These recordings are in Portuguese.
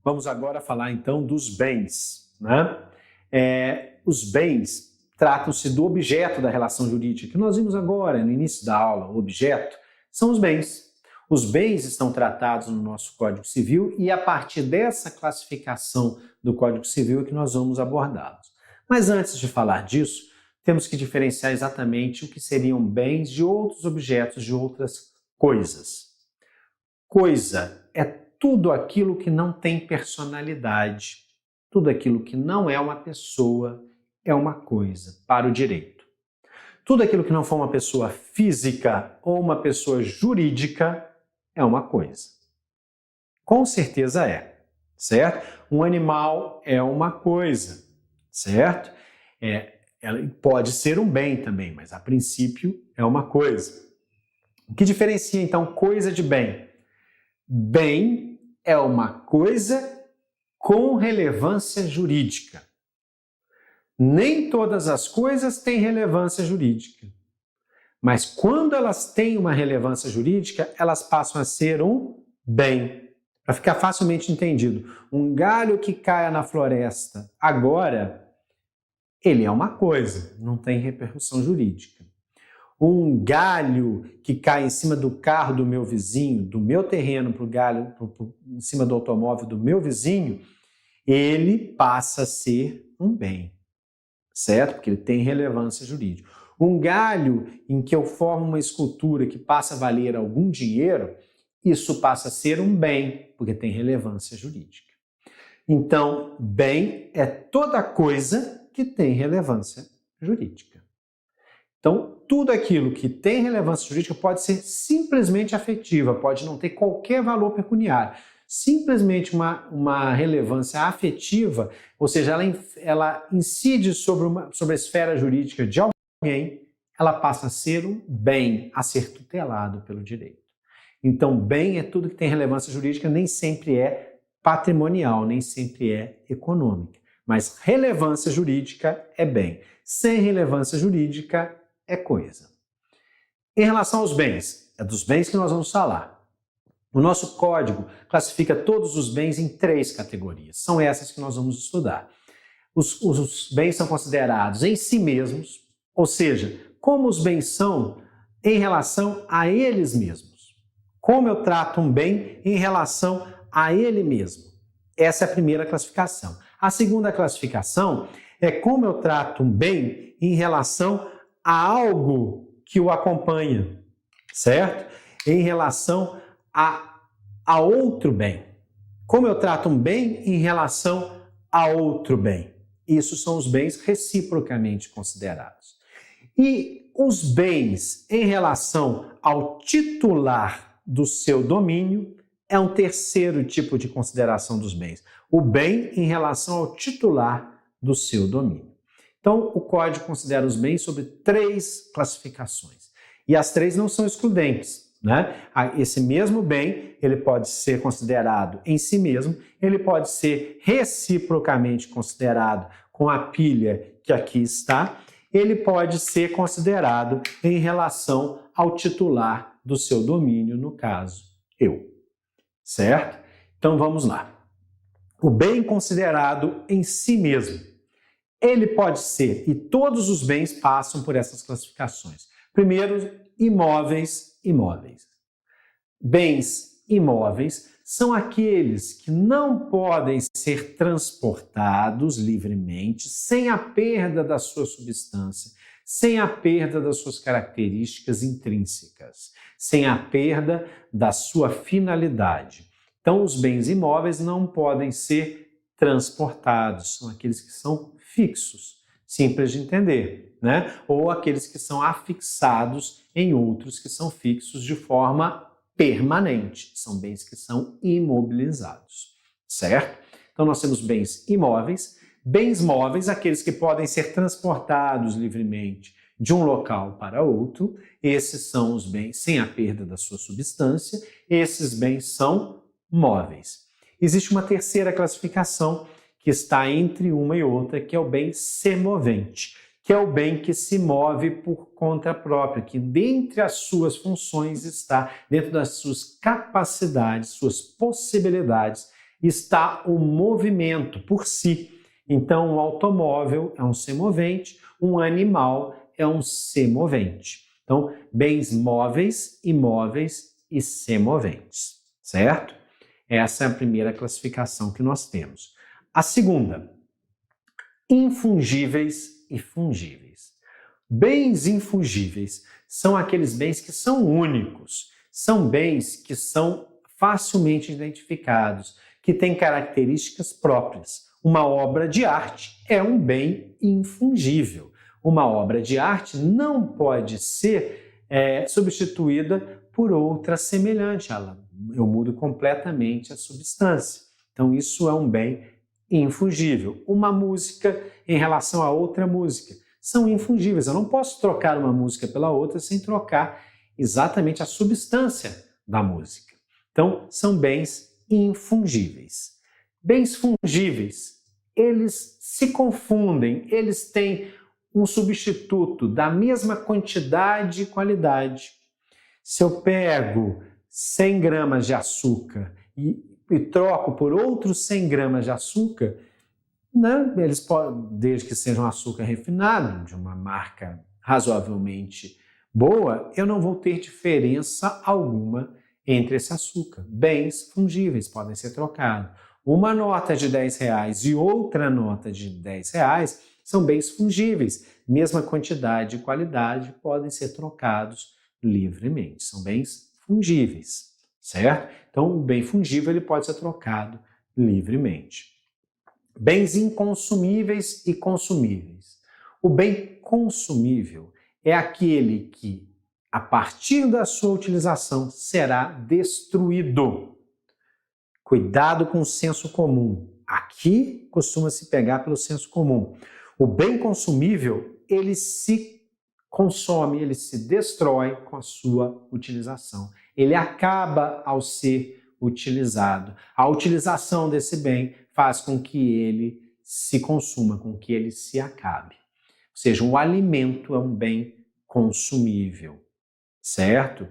Vamos agora falar então dos bens, né? Os bens tratam-se do objeto da relação jurídica, que nós vimos agora no início da aula. O objeto são os bens. Os bens estão tratados no nosso Código Civil e a partir dessa classificação do Código Civil é que nós vamos abordá-los. Mas antes de falar disso, temos que diferenciar exatamente o que seriam bens de outros objetos, de outras coisas. Coisa é tudo aquilo que não tem personalidade, tudo aquilo que não é uma pessoa é uma coisa para o direito. Tudo aquilo que não for uma pessoa física ou uma pessoa jurídica é uma coisa. Com certeza é, certo? Um animal é uma coisa, certo? Ela pode ser um bem também, mas a princípio é uma coisa. O que diferencia então coisa de bem? Bem é uma coisa com relevância jurídica. Nem todas as coisas têm relevância jurídica, mas quando elas têm uma relevância jurídica, elas passam a ser um bem. Para ficar facilmente entendido, um galho que caia na floresta agora, ele é uma coisa, não tem repercussão jurídica. Um galho que cai em cima do carro do meu vizinho, do meu terreno para o galho, em cima do automóvel do meu vizinho, ele passa a ser um bem, certo? Porque ele tem relevância jurídica. Um galho em que eu formo uma escultura que passa a valer algum dinheiro, isso passa a ser um bem, porque tem relevância jurídica. Então, bem é toda coisa que tem relevância jurídica. Então, tudo aquilo que tem relevância jurídica pode ser simplesmente afetiva, pode não ter qualquer valor pecuniário. Simplesmente uma relevância afetiva, ou seja, ela incide sobre a esfera jurídica de alguém, ela passa a ser um bem, a ser tutelado pelo direito. Então, bem é tudo que tem relevância jurídica, nem sempre é patrimonial, nem sempre é econômica. Mas relevância jurídica é bem. Sem relevância jurídica é coisa. Em relação aos bens, é dos bens que nós vamos falar. O nosso código classifica todos os bens em 3 categorias. São essas que nós vamos estudar. Os bens são considerados em si mesmos, ou seja, como os bens são em relação a eles mesmos. Como eu trato um bem em relação a ele mesmo. Essa é a primeira classificação. A segunda classificação é como eu trato um bem em relação a algo que o acompanha, certo? Em relação a outro bem. Como eu trato um bem em relação a outro bem. Isso são os bens reciprocamente considerados. E os bens em relação ao titular do seu domínio é um terceiro tipo de consideração dos bens. O bem em relação ao titular do seu domínio. Então, o Código considera os bens sobre 3 classificações. E as 3 não são excludentes, né? Esse mesmo bem, ele pode ser considerado em si mesmo, ele pode ser reciprocamente considerado com a pilha que aqui está, ele pode ser considerado em relação ao titular do seu domínio, no caso, eu. Certo? Então, vamos lá. O bem considerado em si mesmo. Ele pode ser, e todos os bens passam por essas classificações. Primeiro, imóveis. Bens imóveis são aqueles que não podem ser transportados livremente sem a perda da sua substância, sem a perda das suas características intrínsecas, sem a perda da sua finalidade. Então, os bens imóveis não podem ser transportados, são aqueles que são fixos, simples de entender, né? Ou aqueles que são afixados em outros que são fixos de forma permanente, são bens que são imobilizados, certo? Então nós temos bens imóveis, bens móveis, aqueles que podem ser transportados livremente de um local para outro, esses são os bens sem a perda da sua substância, esses bens são móveis. Existe uma terceira classificação que está entre uma e outra, que é o bem semovente, que é o bem que se move por conta própria, que dentre as suas funções está, dentro das suas capacidades, suas possibilidades, está o movimento por si. Então, um automóvel é um semovente, um animal é um semovente. Então, bens móveis, imóveis e semoventes, certo? Essa é a primeira classificação que nós temos. A segunda, infungíveis e fungíveis. Bens infungíveis são aqueles bens que são únicos, são bens que são facilmente identificados, que têm características próprias. Uma obra de arte é um bem infungível. Uma obra de arte não pode ser substituída por outra semelhante. Eu mudo completamente a substância. Então, isso é um bem infungível. Uma música em relação a outra música são infungíveis. Eu não posso trocar uma música pela outra sem trocar exatamente a substância da música. Então, são bens infungíveis. Bens fungíveis, eles se confundem, eles têm um substituto da mesma quantidade e qualidade. Se eu pego 100 gramas de açúcar e troco por outros 100 gramas de açúcar, né, eles podem, desde que seja um açúcar refinado, de uma marca razoavelmente boa, eu não vou ter diferença alguma entre esse açúcar. Bens fungíveis podem ser trocados. Uma nota de R$10 e outra nota de R$10 são bens fungíveis. Mesma quantidade e qualidade podem ser trocados livremente. São bens fungíveis, certo? Então, o bem fungível ele pode ser trocado livremente. Bens inconsumíveis e consumíveis. O bem consumível é aquele que, a partir da sua utilização, será destruído. Cuidado com o senso comum. Aqui costuma se pegar pelo senso comum. O bem consumível, ele se consome, ele se destrói com a sua utilização. Ele acaba ao ser utilizado. A utilização desse bem faz com que ele se consuma, com que ele se acabe. Ou seja, o alimento é um bem consumível, certo?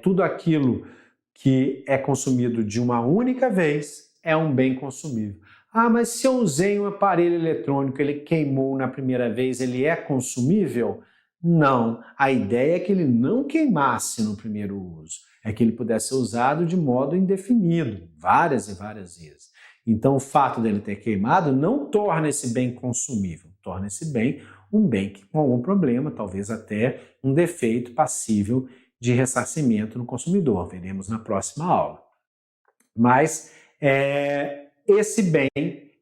Tudo aquilo que é consumido de uma única vez é um bem consumível. Ah, mas se eu usei um aparelho eletrônico, ele queimou na primeira vez, ele é consumível? Não, a ideia é que ele não queimasse no primeiro uso, é que ele pudesse ser usado de modo indefinido, várias e várias vezes. Então, o fato dele ter queimado não torna esse bem consumível, torna esse bem um bem com algum problema, talvez até um defeito passível de ressarcimento no consumidor. Veremos na próxima aula. Mas esse bem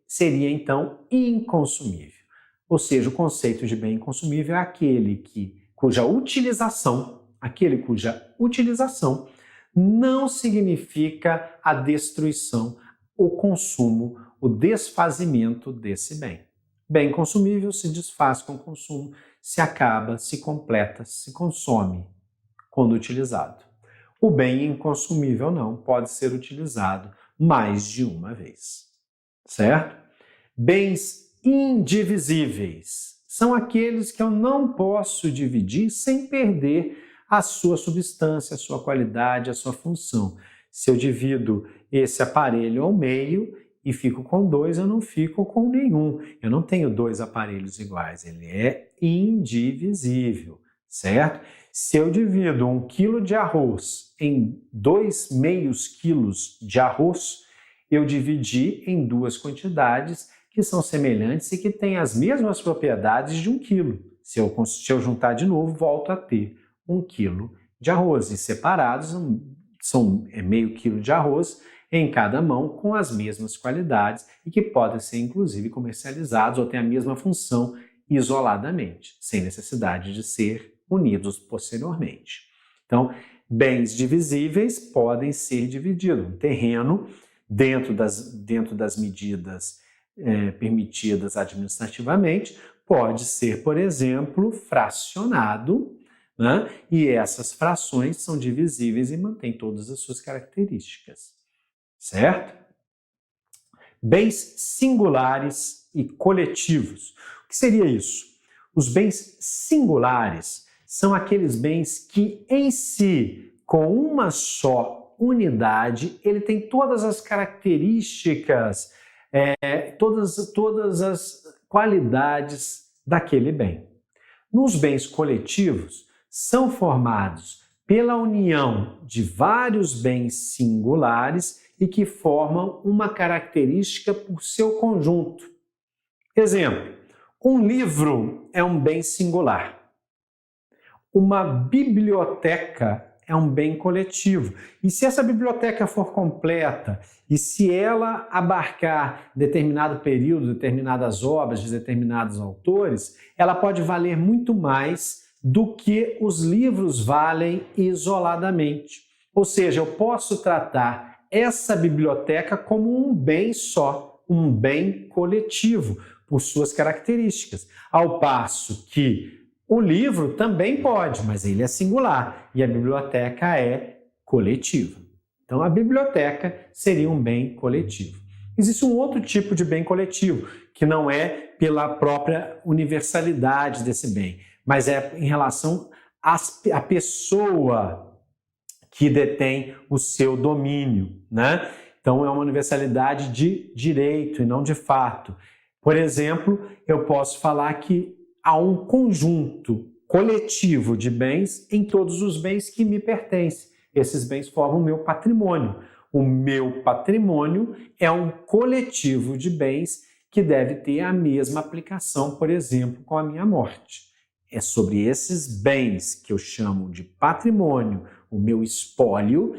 seria, então, inconsumível. Ou seja, o conceito de bem inconsumível é aquele cuja utilização não significa a destruição, o consumo, o desfazimento desse bem. Bem consumível se desfaz com o consumo, se acaba, se completa, se consome quando utilizado. O bem inconsumível não, pode ser utilizado mais de uma vez, certo? Bens indivisíveis são aqueles que eu não posso dividir sem perder a sua substância, a sua qualidade, a sua função. Se eu divido esse aparelho ao meio e fico com 2, eu não fico com nenhum. Eu não tenho 2 aparelhos iguais, ele é indivisível, certo? Se eu divido 1 quilo de arroz em 2 meios quilos de arroz, eu dividi em 2 quantidades que são semelhantes e que têm as mesmas propriedades de 1 quilo. Se eu juntar de novo, volto a ter 1 quilo de arroz. E separados, são meio quilo de arroz em cada mão com as mesmas qualidades e que podem ser, inclusive, comercializados ou têm a mesma função isoladamente, sem necessidade de ser unidos posteriormente. Então, bens divisíveis podem ser divididos. Um terreno, dentro das medidas permitidas administrativamente, pode ser, por exemplo, fracionado, né? E essas frações são divisíveis e mantêm todas as suas características, certo? Bens singulares e coletivos. O que seria isso? Os bens singulares são aqueles bens que, em si, com uma só unidade, ele tem todas as características, todas as qualidades daquele bem. Nos bens coletivos, são formados pela união de vários bens singulares e que formam uma característica por seu conjunto. Exemplo, um livro é um bem singular. Uma biblioteca é um bem coletivo. E se essa biblioteca for completa e se ela abarcar determinado período, determinadas obras de determinados autores, ela pode valer muito mais do que os livros valem isoladamente. Ou seja, eu posso tratar essa biblioteca como um bem só, um bem coletivo, por suas características. Ao passo que o livro também pode, mas ele é singular e a biblioteca é coletiva. Então, a biblioteca seria um bem coletivo. Existe um outro tipo de bem coletivo, que não é pela própria universalidade desse bem, mas é em relação à pessoa que detém o seu domínio, né? Então, é uma universalidade de direito e não de fato. Por exemplo, eu posso falar que há um conjunto coletivo de bens em todos os bens que me pertencem. Esses bens formam o meu patrimônio. O meu patrimônio é um coletivo de bens que deve ter a mesma aplicação, por exemplo, com a minha morte. É sobre esses bens que eu chamo de patrimônio, o meu espólio,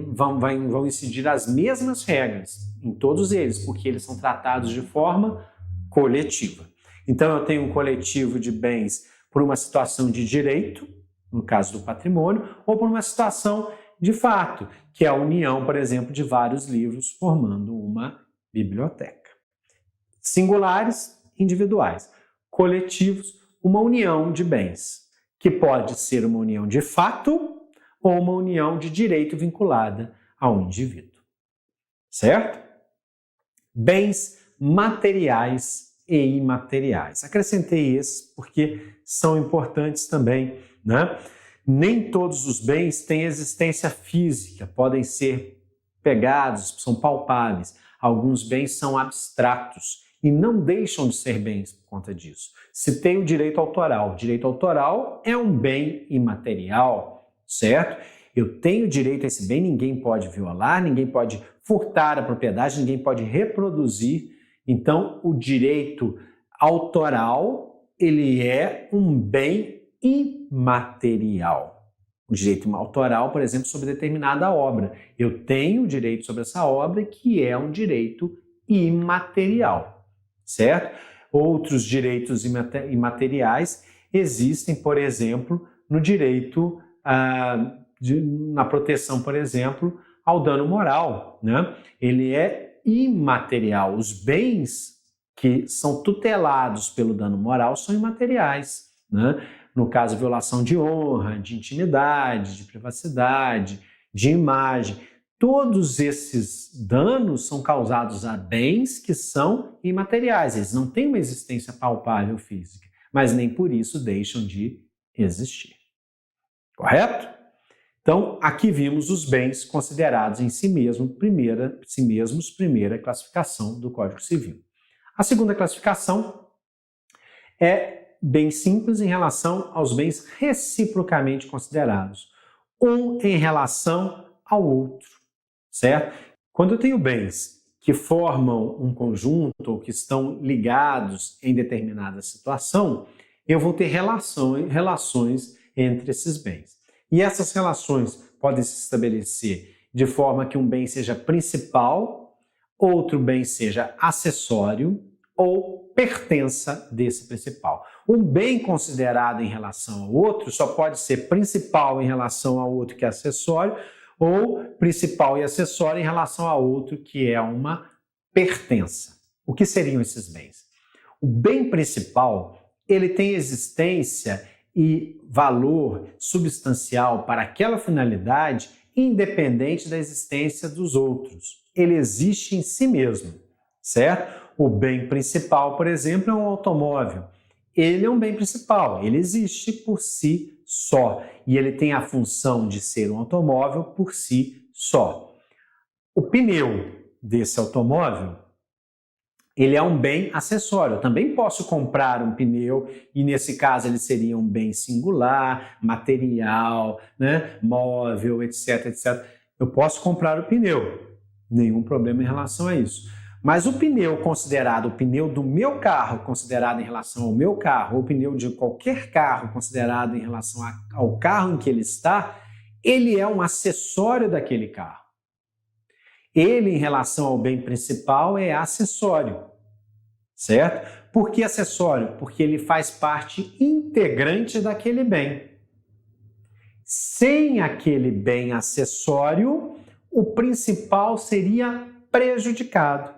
vão incidir as mesmas regras em todos eles, porque eles são tratados de forma coletiva. Então, eu tenho um coletivo de bens por uma situação de direito, no caso do patrimônio, ou por uma situação de fato, que é a união, por exemplo, de vários livros formando uma biblioteca. Singulares, individuais. Coletivos, uma união de bens, que pode ser uma união de fato ou uma união de direito vinculada ao indivíduo. Certo? Bens materiais e imateriais. Acrescentei esses porque são importantes também, né? Nem todos os bens têm existência física, podem ser pegados, são palpáveis. Alguns bens são abstratos e não deixam de ser bens por conta disso. Citei o direito autoral. O direito autoral é um bem imaterial, certo? Eu tenho direito a esse bem, ninguém pode violar, ninguém pode furtar a propriedade, ninguém pode reproduzir. Então, o direito autoral, ele é um bem imaterial. O direito autoral, por exemplo, sobre determinada obra. Eu tenho direito sobre essa obra que é um direito imaterial, certo? Outros direitos imateriais existem, por exemplo, no direito, na proteção, por exemplo, ao dano moral, né? Ele é imaterial. Os bens que são tutelados pelo dano moral são imateriais, né? No caso, violação de honra, de intimidade, de privacidade, de imagem. Todos esses danos são causados a bens que são imateriais. Eles não têm uma existência palpável física, mas nem por isso deixam de existir. Correto? Então, aqui vimos os bens considerados em si mesmos, primeira classificação do Código Civil. A segunda classificação é bem simples em relação aos bens reciprocamente considerados, um em relação ao outro, certo? Quando eu tenho bens que formam um conjunto ou que estão ligados em determinada situação, eu vou ter relações entre esses bens. E essas relações podem se estabelecer de forma que um bem seja principal, outro bem seja acessório ou pertença desse principal. Um bem considerado em relação ao outro só pode ser principal em relação ao outro que é acessório, ou principal e acessório em relação a outro que é uma pertença. O que seriam esses bens? O bem principal, ele tem existência e valor substancial para aquela finalidade, independente da existência dos outros. Ele existe em si mesmo, certo? O bem principal, por exemplo, é um automóvel. Ele é um bem principal, ele existe por si só. E ele tem a função de ser um automóvel por si só. O pneu desse automóvel, ele é um bem acessório. Eu também posso comprar um pneu e, nesse caso, ele seria um bem singular, material, né, móvel, etc, etc. Eu posso comprar o pneu, nenhum problema em relação a isso. Mas o pneu considerado, o pneu do meu carro considerado em relação ao meu carro, ou o pneu de qualquer carro considerado em relação ao carro em que ele está, ele é um acessório daquele carro. Ele, em relação ao bem principal, é acessório, certo? Por que acessório? Porque ele faz parte integrante daquele bem. Sem aquele bem acessório, o principal seria prejudicado.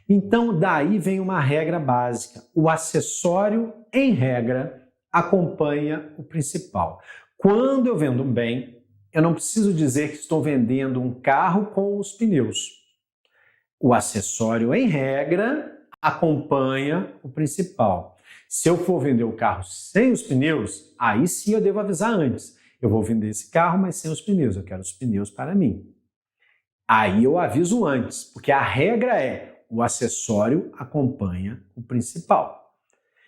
Então, daí vem uma regra básica. O acessório, em regra, acompanha o principal. Quando eu vendo um bem, eu não preciso dizer que estou vendendo um carro com os pneus. O acessório, em regra, acompanha o principal. Se eu for vender o carro sem os pneus, aí sim eu devo avisar antes. Eu vou vender esse carro, mas sem os pneus. Eu quero os pneus para mim. Aí eu aviso antes, porque a regra é o acessório acompanha o principal.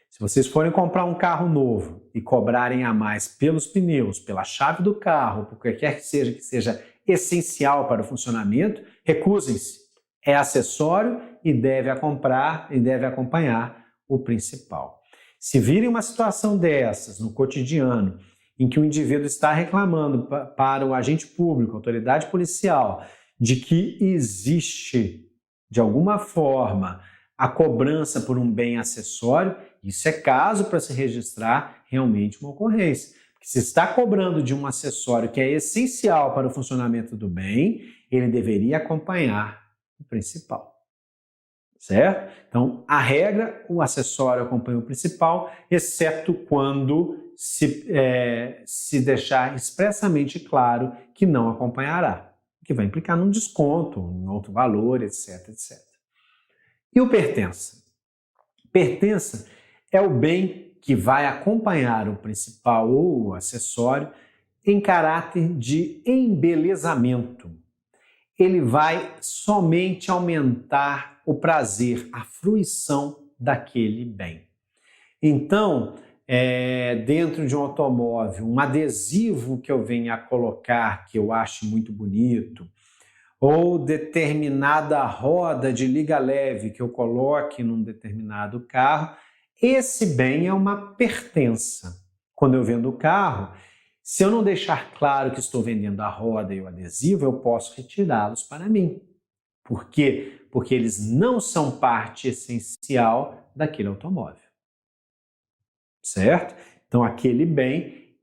Se vocês forem comprar um carro novo e cobrarem a mais pelos pneus, pela chave do carro, por qualquer que seja essencial para o funcionamento, recusem-se. É acessório e deve acompanhar o principal. Se virem uma situação dessas no cotidiano, em que o indivíduo está reclamando para o agente público, autoridade policial, de que existe, de alguma forma, a cobrança por um bem acessório, isso é caso para se registrar realmente uma ocorrência. Porque se está cobrando de um acessório que é essencial para o funcionamento do bem, ele deveria acompanhar o principal. Certo? Então, a regra, o acessório acompanha o principal, exceto quando se deixar expressamente claro que não acompanhará, que vai implicar num desconto, em outro valor, etc, etc. E o pertença? Pertença é o bem que vai acompanhar o principal ou o acessório em caráter de embelezamento. Ele vai somente aumentar o prazer, a fruição daquele bem. Então, dentro de um automóvel, um adesivo que eu venha a colocar, que eu ache muito bonito, ou determinada roda de liga leve que eu coloque num determinado carro, esse bem é uma pertença. Quando eu vendo o carro, se eu não deixar claro que estou vendendo a roda e o adesivo, eu posso retirá-los para mim. Por quê? Porque eles não são parte essencial daquele automóvel. Certo? Então, aquele bem,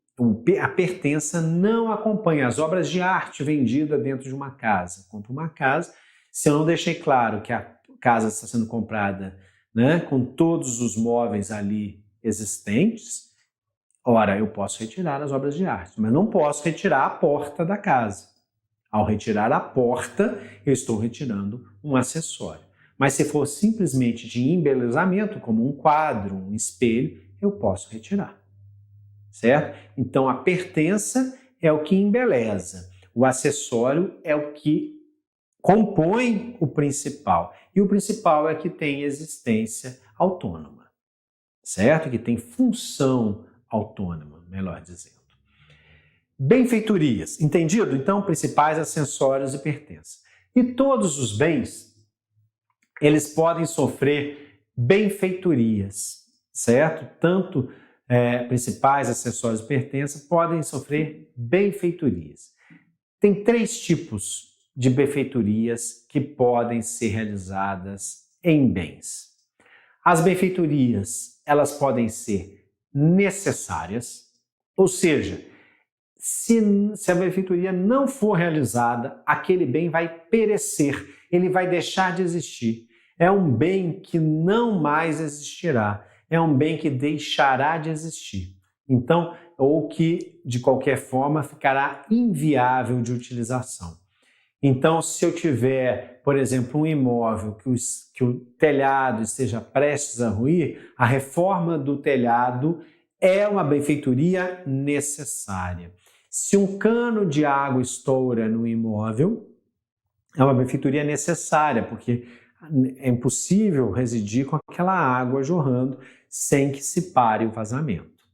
a pertença não acompanha as obras de arte vendidas dentro de uma casa. Compro uma casa, se eu não deixei claro que a casa está sendo comprada, né, com todos os móveis ali existentes, ora, eu posso retirar as obras de arte, mas não posso retirar a porta da casa. Ao retirar a porta, eu estou retirando um acessório. Mas se for simplesmente de embelezamento, como um quadro, um espelho, eu posso retirar. Certo? Então, a pertença é o que embeleza. O acessório é o que compõe o principal. E o principal é que tem existência autônoma. Certo? Que tem função autônoma, melhor dizendo. Benfeitorias. Entendido? Então, principais, acessórios e pertença. E todos os bens, eles podem sofrer benfeitorias, certo? Tanto principais, acessórios e pertença podem sofrer benfeitorias. Tem 3 tipos de benfeitorias que podem ser realizadas em bens. As benfeitorias, elas podem ser necessárias, ou seja, se a benfeitoria não for realizada, aquele bem vai perecer, ele vai deixar de existir. É um bem que não mais existirá, é um bem que deixará de existir. Então, ou que, de qualquer forma, ficará inviável de utilização. Então, se eu tiver, por exemplo, um imóvel que o telhado esteja prestes a ruir, a reforma do telhado é uma benfeitoria necessária. Se um cano de água estoura no imóvel, é uma benfeitoria necessária, porque é impossível residir com aquela água jorrando sem que se pare o vazamento.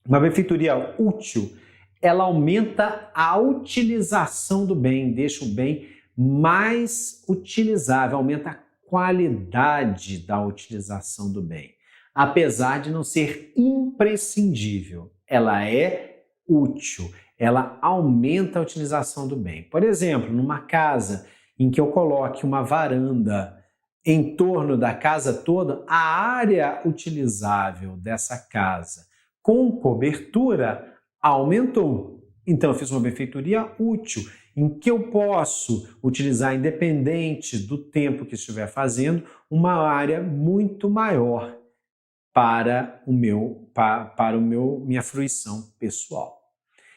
Uma benfeitoria útil, ela aumenta a utilização do bem, deixa o bem mais utilizável, aumenta a qualidade da utilização do bem. Apesar de não ser imprescindível, ela é útil, ela aumenta a utilização do bem. Por exemplo, numa casa em que eu coloque uma varanda em torno da casa toda, a área utilizável dessa casa com cobertura aumentou. Então eu fiz uma benfeitoria útil, em que eu posso utilizar, independente do tempo que estiver fazendo, uma área muito maior para minha fruição pessoal.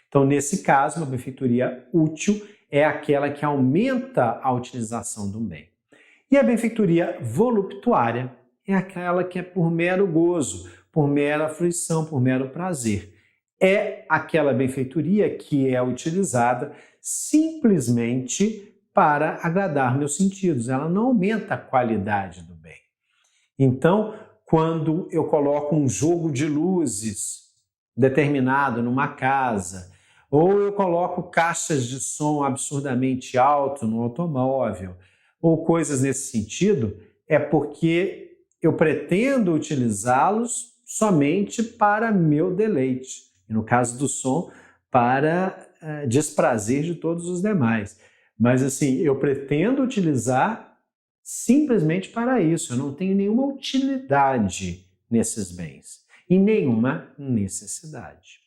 Então, nesse caso, uma benfeitoria útil é aquela que aumenta a utilização do bem. E a benfeitoria voluptuária é aquela que é por mero gozo, por mera fruição, por mero prazer. É aquela benfeitoria que é utilizada simplesmente para agradar meus sentidos. Ela não aumenta a qualidade do bem. Então, quando eu coloco um jogo de luzes determinado numa casa, ou eu coloco caixas de som absurdamente alto no automóvel, ou coisas nesse sentido, é porque eu pretendo utilizá-los somente para meu deleite. E no caso do som, para desprazer de todos os demais. Mas assim, eu pretendo utilizar simplesmente para isso. Eu não tenho nenhuma utilidade nesses bens e nenhuma necessidade.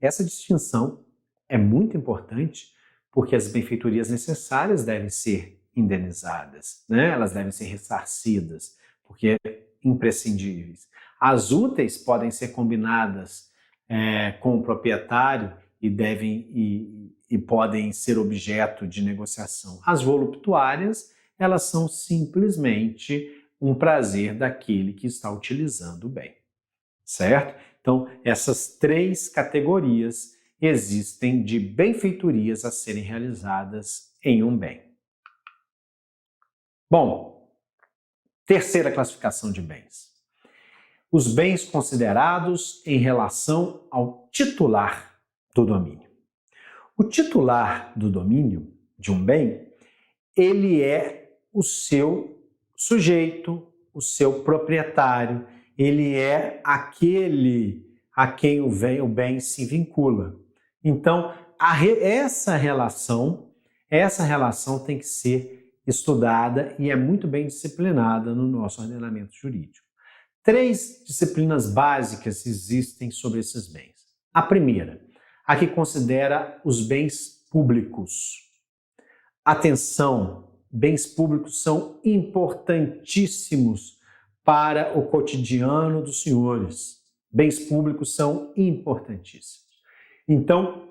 Essa distinção é muito importante porque as benfeitorias necessárias devem ser indenizadas, né? Elas devem ser ressarcidas, porque imprescindíveis. As úteis podem ser combinadas com o proprietário e podem ser objeto de negociação. As voluptuárias, elas são simplesmente um prazer daquele que está utilizando o bem, certo? Então, essas três categorias existem de benfeitorias a serem realizadas em um bem. Bom, terceira classificação de bens. Os bens considerados em relação ao titular do domínio. O titular do domínio de um bem, ele é o seu sujeito, o seu proprietário, ele é aquele a quem o bem se vincula. Então, essa relação tem que ser estudada e é muito bem disciplinada no nosso ordenamento jurídico. Três disciplinas básicas existem sobre esses bens. A primeira, a que considera os bens públicos. Atenção, bens públicos são importantíssimos para o cotidiano dos senhores. Bens públicos são importantíssimos. Então,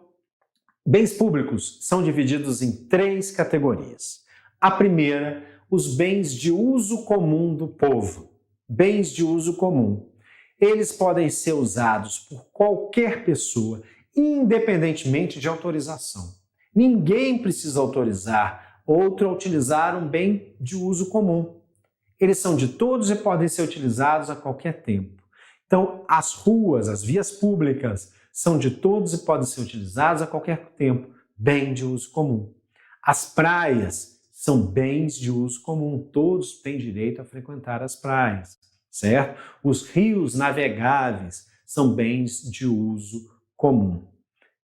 bens públicos são divididos em três categorias. A primeira, os bens de uso comum do povo. Bens de uso comum. Eles podem ser usados por qualquer pessoa, independentemente de autorização. Ninguém precisa autorizar outro a utilizar um bem de uso comum. Eles são de todos e podem ser utilizados a qualquer tempo. Então, as ruas, as vias públicas, são de todos e podem ser utilizadas a qualquer tempo. Bem de uso comum. As praias são bens de uso comum. Todos têm direito a frequentar as praias, certo? Os rios navegáveis são bens de uso comum.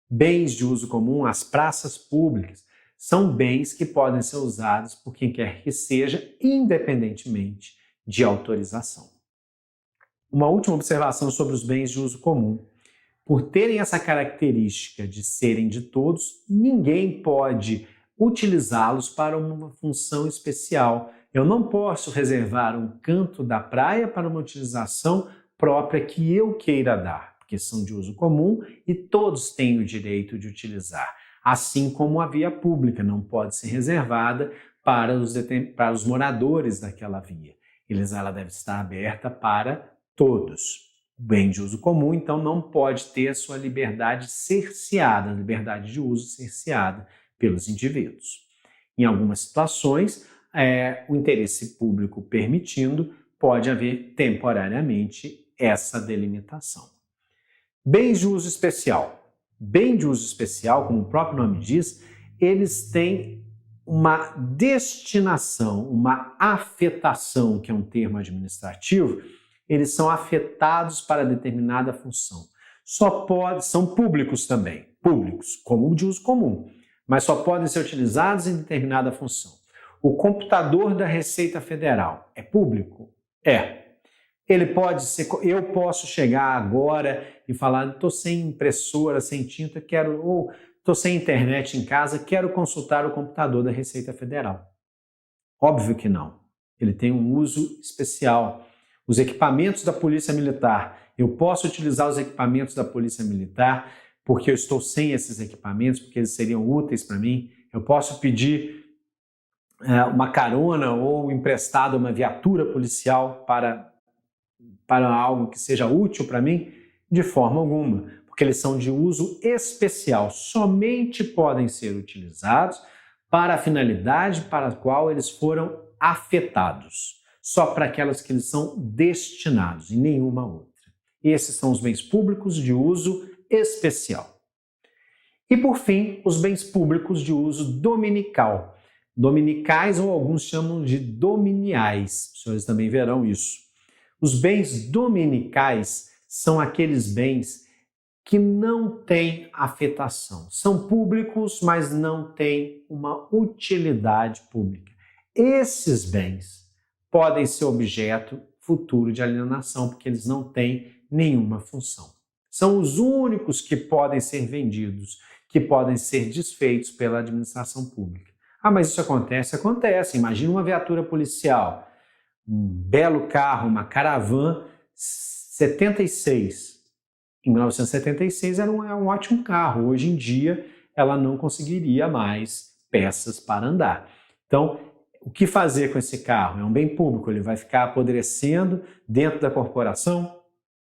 Bens de uso comum, as praças públicas, são bens que podem ser usados por quem quer que seja, independentemente de autorização. Uma última observação sobre os bens de uso comum. Por terem essa característica de serem de todos, ninguém pode utilizá-los para uma função especial. Eu não posso reservar um canto da praia para uma utilização própria que eu queira dar, porque são de uso comum e todos têm o direito de utilizar. Assim como a via pública não pode ser reservada para os moradores daquela via. Ela deve estar aberta para todos. Bem de uso comum, então, não pode ter a sua liberdade cerceada, a liberdade de uso cerceada pelos indivíduos. Em algumas situações, o interesse público permitindo, pode haver temporariamente essa delimitação. Bens de uso especial. Bem de uso especial, como o próprio nome diz, eles têm uma destinação, uma afetação, que é um termo administrativo, eles são afetados para determinada função. São públicos também, públicos, como o de uso comum, mas só podem ser utilizados em determinada função. O computador da Receita Federal é público? É. Ele pode ser, eu posso chegar agora e falar, estou sem impressora, sem tinta, ou estou sem internet em casa, quero consultar o computador da Receita Federal. Óbvio que não. Ele tem um uso especial. Os equipamentos da Polícia Militar, eu posso utilizar os equipamentos da Polícia Militar porque eu estou sem esses equipamentos, porque eles seriam úteis para mim. Eu posso pedir uma carona ou emprestado uma viatura policial para algo que seja útil para mim? De forma alguma, porque eles são de uso especial, somente podem ser utilizados para a finalidade para a qual eles foram afetados, só para aquelas que eles são destinados, e nenhuma outra. Esses são os bens públicos de uso especial. E por fim, os bens públicos de uso dominical. Dominicais, ou alguns chamam de dominiais, os senhores também verão isso. Os bens dominicais são aqueles bens que não têm afetação. São públicos, mas não têm uma utilidade pública. Esses bens podem ser objeto futuro de alienação, porque eles não têm nenhuma função. São os únicos que podem ser vendidos, que podem ser desfeitos pela administração pública. Ah, mas isso acontece? Acontece. Imagina uma viatura policial, um belo carro, uma Caravan 76. Em 1976 era um ótimo carro. Hoje em dia ela não conseguiria mais peças para andar. Então, o que fazer com esse carro? É um bem público, ele vai ficar apodrecendo dentro da corporação?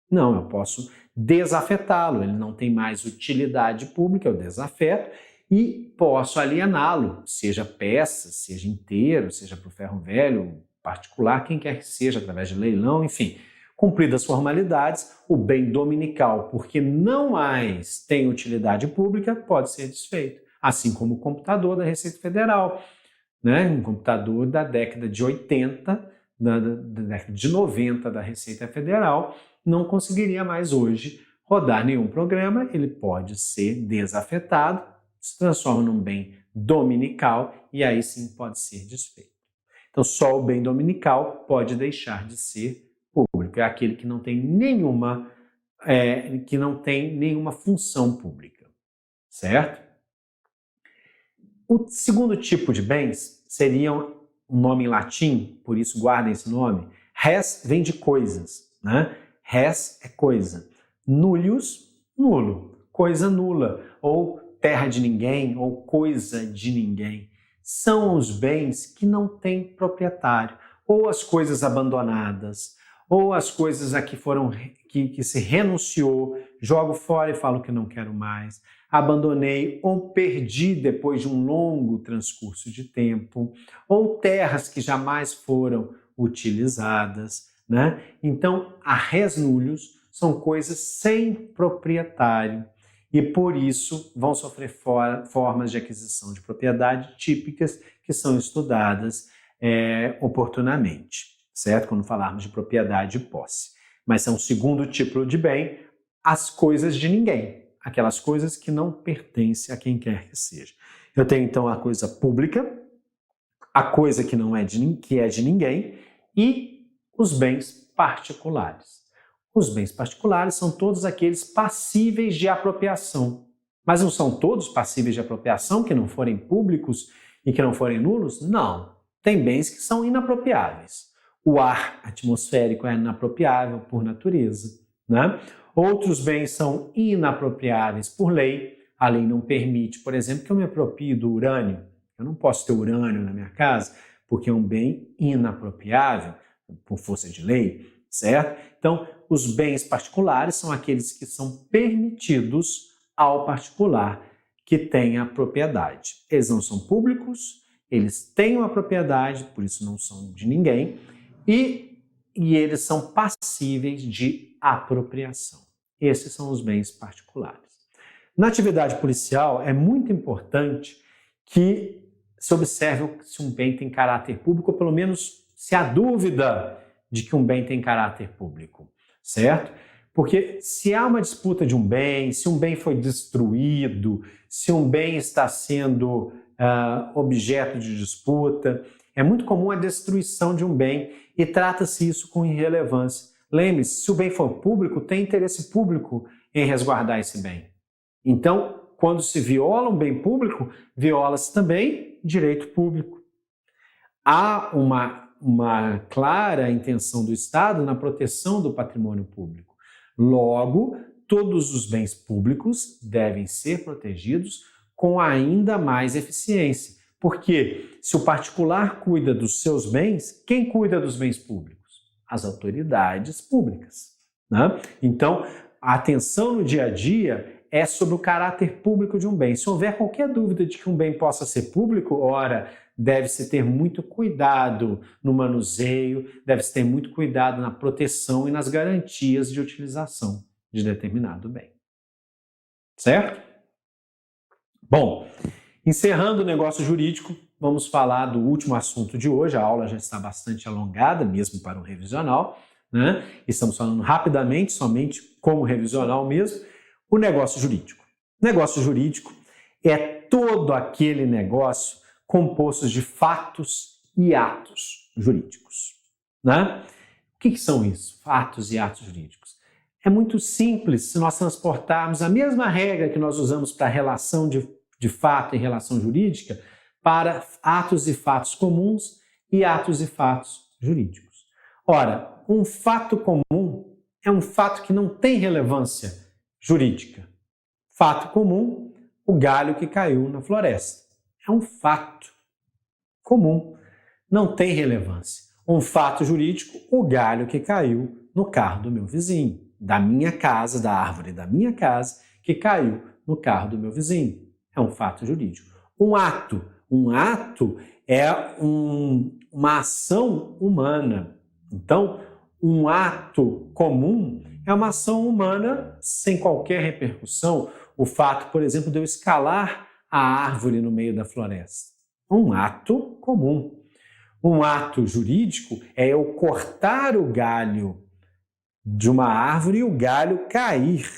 Não, eu posso desafetá-lo, ele não tem mais utilidade pública, eu desafeto e posso aliená-lo, seja peça, seja inteiro, seja para o ferro velho, particular, quem quer que seja, através de leilão, enfim. Cumpridas as formalidades, o bem dominical, porque não mais tem utilidade pública, pode ser desfeito. Assim como o computador da Receita Federal, né? Um computador da década de 80, da década de 90 da Receita Federal, não conseguiria mais hoje rodar nenhum programa, ele pode ser desafetado, se transforma num bem dominical e aí sim pode ser desfeito. Então só o bem dominical pode deixar de ser público, é aquele que não tem nenhuma função pública, certo? O segundo tipo de bens seria um nome em latim, por isso guardem esse nome. Res vem de coisas, né? Res é coisa. Nullius, nulo, coisa nula, ou terra de ninguém, ou coisa de ninguém. São os bens que não têm proprietário, ou as coisas abandonadas, ou as coisas a que se renunciou, jogo fora e falo que não quero mais, abandonei ou perdi depois de um longo transcurso de tempo, ou terras que jamais foram utilizadas, né? Então, a res nullius são coisas sem proprietário e, por isso, vão sofrer formas de aquisição de propriedade típicas que são estudadas oportunamente, certo? Quando falarmos de propriedade e posse. Mas é um segundo tipo de bem, as coisas de ninguém, aquelas coisas que não pertencem a quem quer que seja. Eu tenho, então, a coisa pública, a coisa que é de ninguém e os bens particulares. Os bens particulares são todos aqueles passíveis de apropriação. Mas não são todos passíveis de apropriação que não forem públicos e que não forem nulos? Não. Tem bens que são inapropriáveis. O ar atmosférico é inapropriável por natureza, né? Outros bens são inapropriáveis por lei. A lei não permite, por exemplo, que eu me aproprie do urânio. Eu não posso ter urânio na minha casa porque é um bem inapropriável por força de lei, certo? Então, os bens particulares são aqueles que são permitidos ao particular que tenha propriedade. Eles não são públicos eles têm uma propriedade, por isso não são de ninguém, e eles são passíveis de apropriação. Esses são os bens particulares. Na atividade policial, é muito importante que se observe se um bem tem caráter público, ou pelo menos se há dúvida de que um bem tem caráter público, certo? Porque se há uma disputa de um bem, se um bem foi destruído, se um bem está sendo objeto de disputa, é muito comum a destruição de um bem e trata-se isso com irrelevância. Lembre-se, se o bem for público, tem interesse público em resguardar esse bem. Então, quando se viola um bem público, viola-se também direito público. Há uma clara intenção do Estado na proteção do patrimônio público. Logo, todos os bens públicos devem ser protegidos com ainda mais eficiência. Porque se o particular cuida dos seus bens, quem cuida dos bens públicos? As autoridades públicas, né? Então, a atenção no dia a dia é sobre o caráter público de um bem. Se houver qualquer dúvida de que um bem possa ser público, ora, deve-se ter muito cuidado no manuseio, deve-se ter muito cuidado na proteção e nas garantias de utilização de determinado bem. Certo? Bom, encerrando o negócio jurídico, vamos falar do último assunto de hoje. A aula já está bastante alongada, mesmo para um revisional, né? Estamos falando rapidamente, somente como revisional mesmo. O negócio jurídico. Negócio jurídico é todo aquele negócio composto de fatos e atos jurídicos, né? O que são isso? Fatos e atos jurídicos. É muito simples se nós transportarmos a mesma regra que nós usamos para a relação de fato e relação jurídica para atos e fatos comuns e atos e fatos jurídicos. Ora, um fato comum é um fato que não tem relevância jurídica. Fato comum, o galho que caiu na floresta. É um fato comum, não tem relevância. Um fato jurídico, o galho que caiu no carro do meu vizinho, da minha casa, da árvore da minha casa, que caiu no carro do meu vizinho. É um fato jurídico. Um ato é uma ação humana. Então, um ato comum é uma ação humana sem qualquer repercussão. O fato, por exemplo, de eu escalar a árvore no meio da floresta. Um ato comum. Um ato jurídico é eu cortar o galho de uma árvore e o galho cair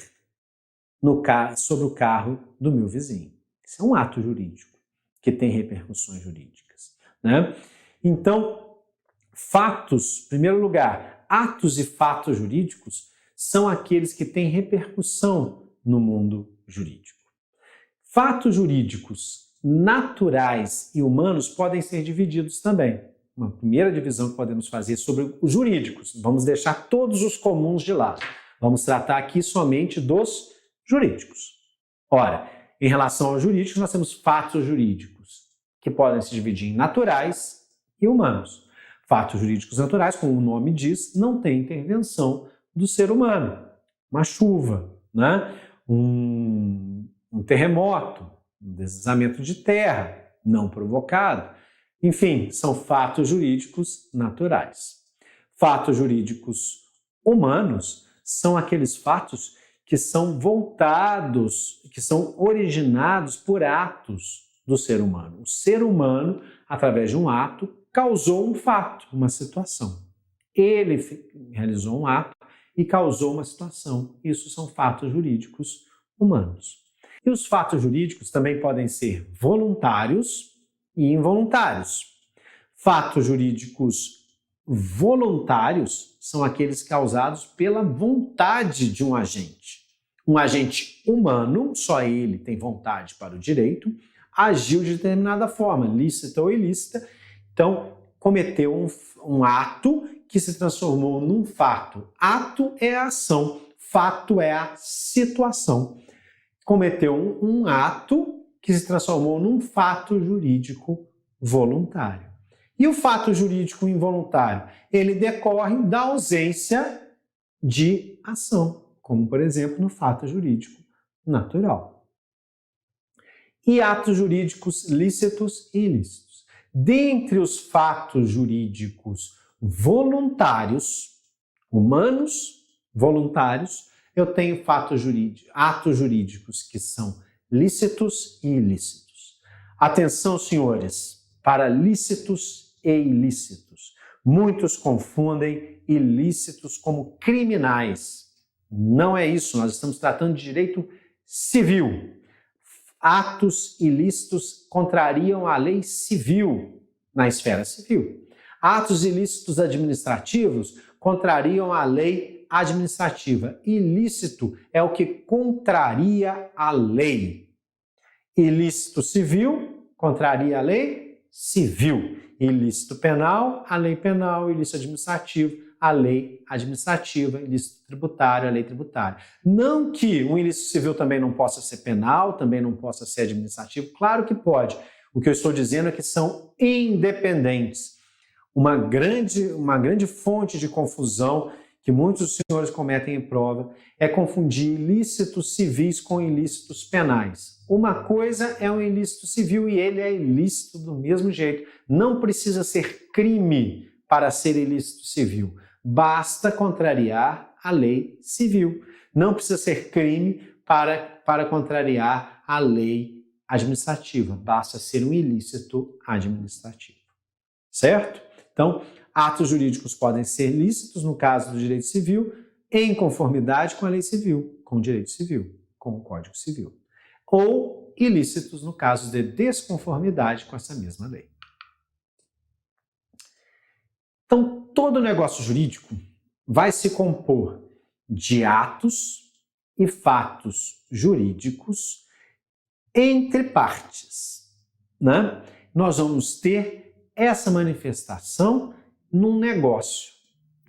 sobre o carro do meu vizinho. Isso é um ato jurídico que tem repercussões jurídicas, né? Então, fatos, em primeiro lugar, atos e fatos jurídicos são aqueles que têm repercussão no mundo jurídico. Fatos jurídicos naturais e humanos podem ser divididos também. Uma primeira divisão que podemos fazer sobre os jurídicos. Vamos deixar todos os comuns de lado. Vamos tratar aqui somente dos jurídicos. Ora, em relação aos jurídicos, nós temos fatos jurídicos, que podem se dividir em naturais e humanos. Fatos jurídicos naturais, como o nome diz, não tem intervenção do ser humano. Uma chuva, né? um terremoto, um deslizamento de terra não provocado. Enfim, são fatos jurídicos naturais. Fatos jurídicos humanos são aqueles fatos que são voltados, que são originados por atos do ser humano. O ser humano, através de um ato, causou um fato, uma situação. Ele realizou um ato e causou uma situação. Isso são fatos jurídicos humanos. E os fatos jurídicos também podem ser voluntários e involuntários. Fatos jurídicos voluntários são aqueles causados pela vontade de um agente. Um agente humano, só ele tem vontade para o direito, agiu de determinada forma, lícita ou ilícita, então cometeu um ato que se transformou num fato. Ato é a ação, fato é a situação. Cometeu um ato que se transformou num fato jurídico voluntário. E o fato jurídico involuntário? Ele decorre da ausência de ação, como, por exemplo, no fato jurídico natural. E atos jurídicos lícitos e ilícitos. dentre os fatos jurídicos voluntários, humanos, voluntários, eu tenho atos jurídicos que são lícitos e ilícitos. Atenção, senhores, para lícitos e ilícitos. Muitos confundem ilícitos como criminais. Não é isso, nós estamos tratando de direito civil. Atos ilícitos contrariam a lei civil na esfera civil. Atos ilícitos administrativos contrariam a lei administrativa. Ilícito é o que contraria a lei. Ilícito civil contraria a lei civil. Ilícito penal, a lei penal. Ilícito administrativo, a lei administrativa. Ilícito tributário, a lei tributária. Não que um ilícito civil também não possa ser penal, também não possa ser administrativo. Claro que pode. O que eu estou dizendo é que são independentes. Uma grande fonte de confusão que muitos senhores cometem em prova é confundir ilícitos civis com ilícitos penais. Uma coisa é um ilícito civil e ele é ilícito do mesmo jeito. Não precisa ser crime para ser ilícito civil. Basta contrariar a lei civil. Não precisa ser crime para contrariar a lei administrativa. Basta ser um ilícito administrativo. Certo? Então, atos jurídicos podem ser lícitos, no caso do direito civil, em conformidade com a lei civil, com o direito civil, com o Código Civil. Ou ilícitos no caso de desconformidade com essa mesma lei. Então, todo negócio jurídico vai se compor de atos e fatos jurídicos entre partes, né? Nós vamos ter essa manifestação num negócio,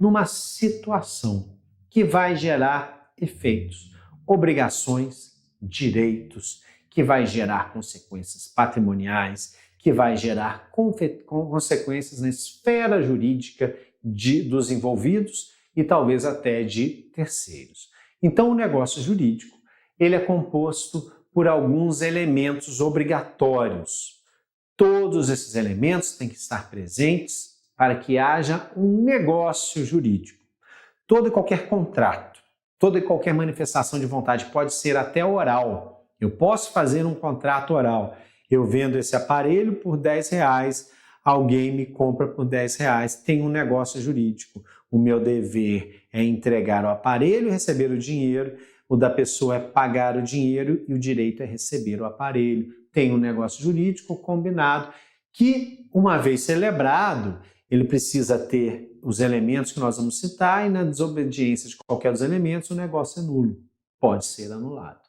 numa situação que vai gerar efeitos, obrigações, direitos, que vai gerar consequências patrimoniais, que vai gerar consequências na esfera jurídica dos envolvidos e talvez até de terceiros. Então, o negócio jurídico ele é composto por alguns elementos obrigatórios. Todos esses elementos têm que estar presentes para que haja um negócio jurídico. Todo e qualquer contrato, toda e qualquer manifestação de vontade pode ser até oral. Eu posso fazer um contrato oral. Eu vendo esse aparelho por R$10, alguém me compra por R$10, tem um negócio jurídico. O meu dever é entregar o aparelho e receber o dinheiro, o da pessoa é pagar o dinheiro e o direito é receber o aparelho. Tem um negócio jurídico combinado que, uma vez celebrado, ele precisa ter os elementos que nós vamos citar e na desobediência de qualquer dos elementos o negócio é nulo, pode ser anulado,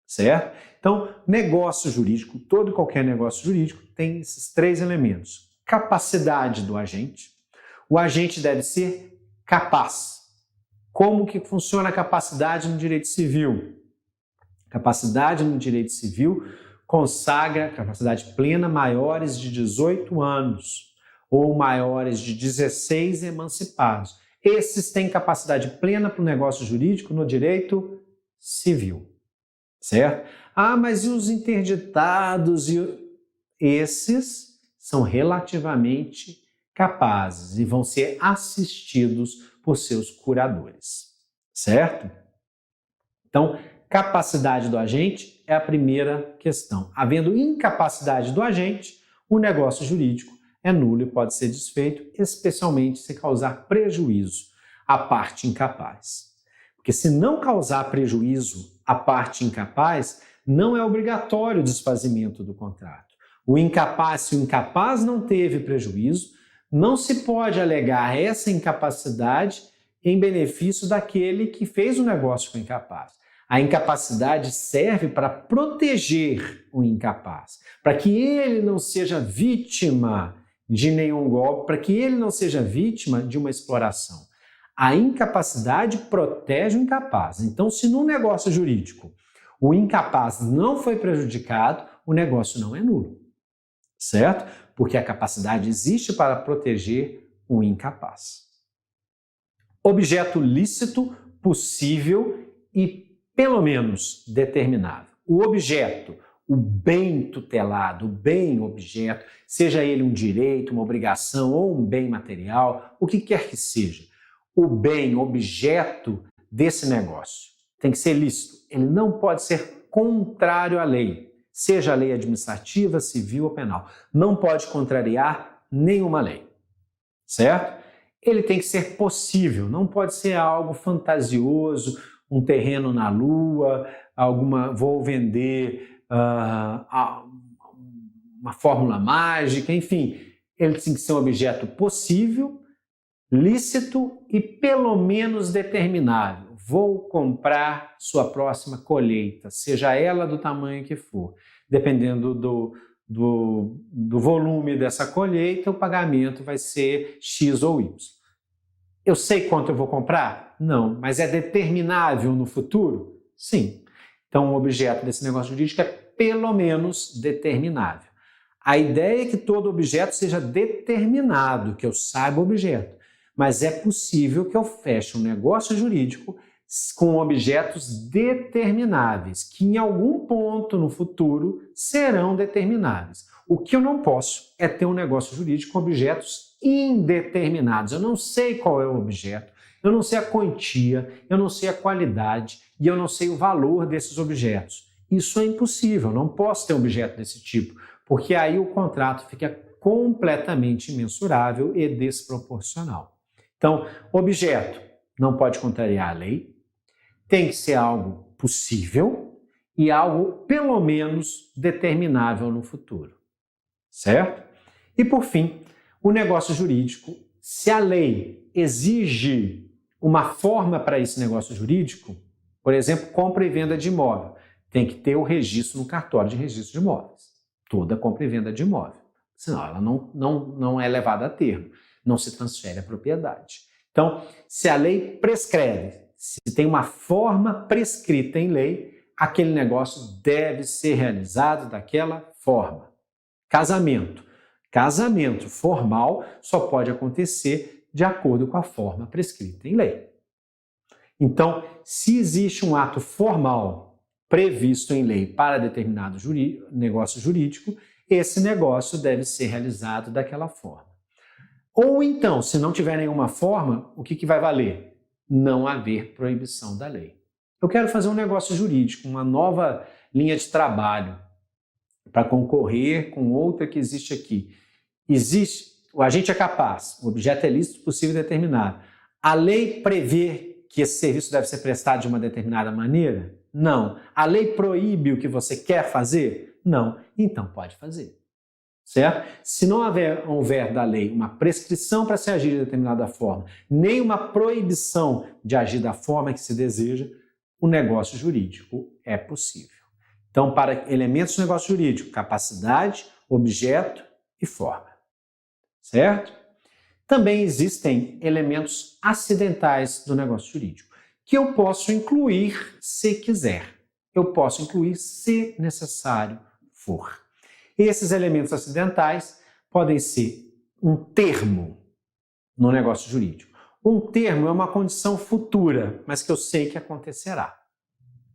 certo? Então, negócio jurídico, todo e qualquer negócio jurídico tem esses três elementos. Capacidade do agente. O agente deve ser capaz. Como que funciona a capacidade no direito civil? Capacidade no direito civil consagra capacidade plena maiores de 18 anos ou maiores de 16 emancipados. Esses têm capacidade plena para o negócio jurídico no direito civil, certo? Ah, mas e os interditados? Esses são relativamente capazes e vão ser assistidos por seus curadores, certo? Então, capacidade do agente é a primeira questão. Havendo incapacidade do agente, o negócio jurídico é nulo e pode ser desfeito, especialmente se causar prejuízo à parte incapaz. Porque se não causar prejuízo à parte incapaz, não é obrigatório o desfazimento do contrato. O incapaz, se o incapaz não teve prejuízo, não se pode alegar essa incapacidade em benefício daquele que fez o negócio com o incapaz. A incapacidade serve para proteger o incapaz, para que ele não seja vítima de nenhum golpe, para que ele não seja vítima de uma exploração. A incapacidade protege o incapaz. Então, se no negócio jurídico o incapaz não foi prejudicado, o negócio não é nulo, certo? Porque a capacidade existe para proteger o incapaz. Objeto lícito, possível e pelo menos determinado. O objeto, o bem tutelado, o bem objeto, seja ele um direito, uma obrigação ou um bem material, o que quer que seja, o bem objeto desse negócio tem que ser lícito. Ele não pode ser contrário à lei, seja a lei administrativa, civil ou penal. Não pode contrariar nenhuma lei, certo? Ele tem que ser possível, não pode ser algo fantasioso, um terreno na lua, vou vender uma fórmula mágica, enfim. Ele tem que ser um objeto possível, lícito e pelo menos determinável. Vou comprar sua próxima colheita, seja ela do tamanho que for. Dependendo do volume dessa colheita, o pagamento vai ser X ou Y. Eu sei quanto eu vou comprar? Não. Mas é determinável no futuro? Sim. Então, o objeto desse negócio jurídico é pelo menos determinável. A ideia é que todo objeto seja determinado, que eu saiba o objeto. Mas é possível que eu feche um negócio jurídico com objetos determináveis, que em algum ponto no futuro serão determináveis. O que eu não posso é ter um negócio jurídico com objetos indeterminados. Eu não sei qual é o objeto, eu não sei a quantia, eu não sei a qualidade e eu não sei o valor desses objetos. Isso é impossível, não posso ter um objeto desse tipo, porque aí o contrato fica completamente imensurável e desproporcional. Então, objeto não pode contrariar a lei, tem que ser algo possível e algo pelo menos determinável no futuro, certo? E por fim, o negócio jurídico, se a lei exige uma forma para esse negócio jurídico, por exemplo, compra e venda de imóvel, tem que ter o registro no cartório de registro de imóveis, toda compra e venda de imóvel, senão ela não é levada a termo, não se transfere a propriedade. Então, se a lei prescreve, se tem uma forma prescrita em lei, aquele negócio deve ser realizado daquela forma. Casamento. Casamento formal só pode acontecer de acordo com a forma prescrita em lei. Então, se existe um ato formal previsto em lei para determinado negócio jurídico, esse negócio deve ser realizado daquela forma. Ou então, se não tiver nenhuma forma, o que vai valer? Não haver proibição da lei. Eu quero fazer um negócio jurídico, uma nova linha de trabalho para concorrer com outra que existe aqui. O agente é capaz, o objeto é lícito, possível e determinado. A lei prevê que esse serviço deve ser prestado de uma determinada maneira? Não. A lei proíbe o que você quer fazer? Não. Então pode fazer. Certo? Se não houver da lei uma prescrição para se agir de determinada forma, nem uma proibição de agir da forma que se deseja, o negócio jurídico é possível. Então, para elementos do negócio jurídico, capacidade, objeto e forma. Certo? Também existem elementos acidentais do negócio jurídico, que eu posso incluir se quiser. Eu posso incluir se necessário for. Esses elementos acidentais podem ser um termo no negócio jurídico. Um termo é uma condição futura, mas que eu sei que acontecerá,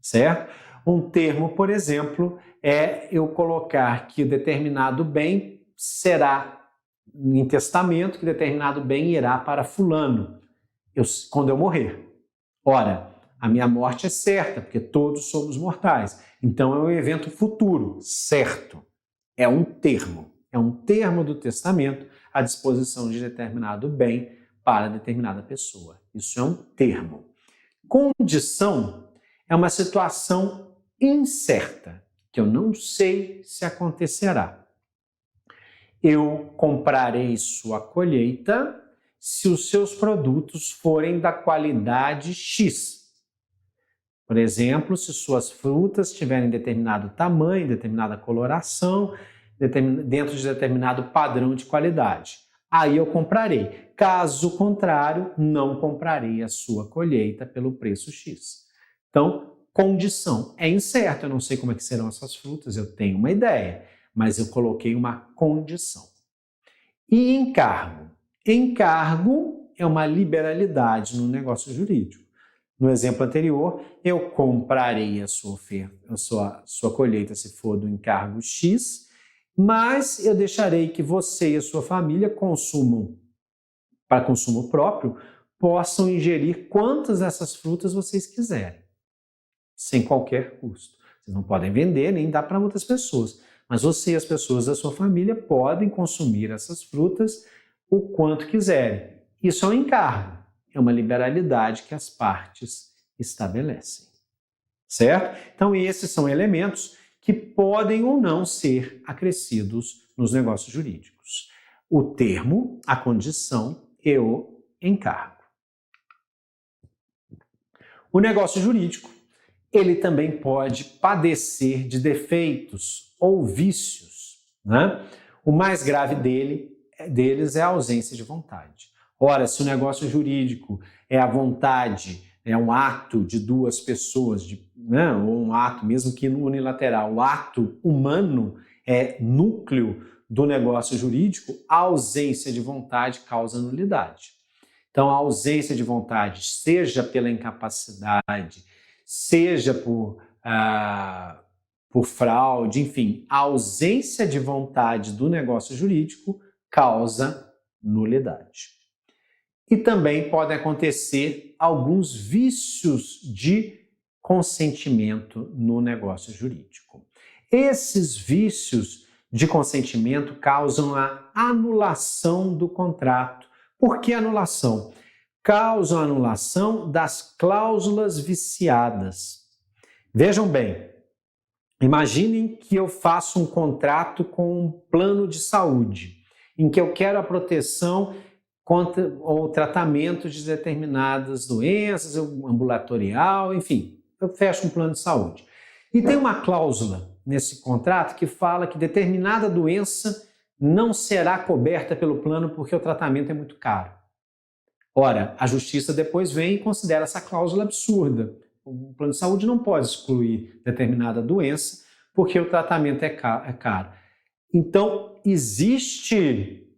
certo? Um termo, por exemplo, é eu colocar que determinado bem será em testamento, que determinado bem irá para fulano quando eu morrer. Ora, a minha morte é certa, porque todos somos mortais. Então é um evento futuro, certo. É um termo do testamento à disposição de determinado bem para determinada pessoa. Isso é um termo. Condição é uma situação incerta, que eu não sei se acontecerá. Eu comprarei sua colheita se os seus produtos forem da qualidade X. Por exemplo, se suas frutas tiverem determinado tamanho, determinada coloração, dentro de determinado padrão de qualidade. Aí eu comprarei. Caso contrário, não comprarei a sua colheita pelo preço X. Então, condição. É incerto, eu não sei como é que serão essas frutas, eu tenho uma ideia, mas eu coloquei uma condição. E encargo. Encargo é uma liberalidade no negócio jurídico. No exemplo anterior, eu comprarei a sua oferta, a sua colheita se for do encargo X, mas eu deixarei que você e a sua família consumam, para consumo próprio, possam ingerir quantas dessas frutas vocês quiserem, sem qualquer custo. Vocês não podem vender nem dar para outras pessoas, mas você e as pessoas da sua família podem consumir essas frutas o quanto quiserem. Isso é um encargo, é uma liberalidade que as partes estabelecem, certo? Então esses são elementos que podem ou não ser acrescidos nos negócios jurídicos. O termo, a condição e o encargo. O negócio jurídico, ele também pode padecer de defeitos ou vícios, né? O mais grave deles é a ausência de vontade. Ora, se o negócio jurídico é a vontade, é um ato de duas pessoas, né? Ou um ato, mesmo que unilateral, o ato humano é núcleo do negócio jurídico, a ausência de vontade causa nulidade. Então, a ausência de vontade, seja pela incapacidade, seja por fraude, enfim, a ausência de vontade do negócio jurídico causa nulidade. E também podem acontecer alguns vícios de consentimento no negócio jurídico. Esses vícios de consentimento causam a anulação do contrato. Por que anulação? Causam a anulação das cláusulas viciadas. Vejam bem, imaginem que eu faço um contrato com um plano de saúde, em que eu quero a proteção contra ou tratamento de determinadas doenças, ambulatorial, enfim, eu fecho um plano de saúde. E tem uma cláusula nesse contrato que fala que determinada doença não será coberta pelo plano porque o tratamento é muito caro. Ora, a justiça depois vem e considera essa cláusula absurda. O plano de saúde não pode excluir determinada doença porque o tratamento é caro. Então, existe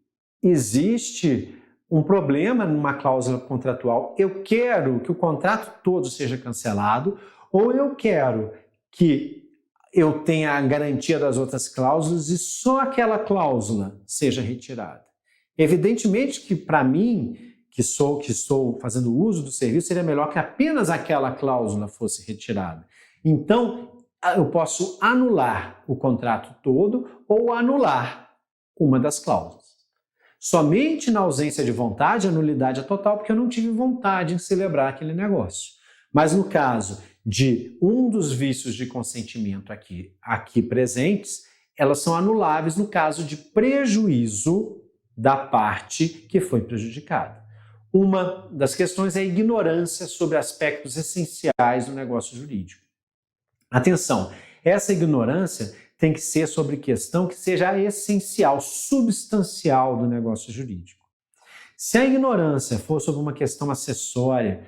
um problema numa cláusula contratual. Eu quero que o contrato todo seja cancelado ou eu quero que eu tenha a garantia das outras cláusulas e só aquela cláusula seja retirada. Evidentemente que para mim, que estou fazendo uso do serviço, seria melhor que apenas aquela cláusula fosse retirada. Então, eu posso anular o contrato todo ou anular uma das cláusulas. Somente na ausência de vontade, a nulidade é total, porque eu não tive vontade em celebrar aquele negócio. Mas no caso de um dos vícios de consentimento aqui presentes, elas são anuláveis no caso de prejuízo da parte que foi prejudicada. Uma das questões é a ignorância sobre aspectos essenciais do negócio jurídico. Atenção, essa ignorância tem que ser sobre questão que seja essencial, substancial do negócio jurídico. Se a ignorância for sobre uma questão acessória,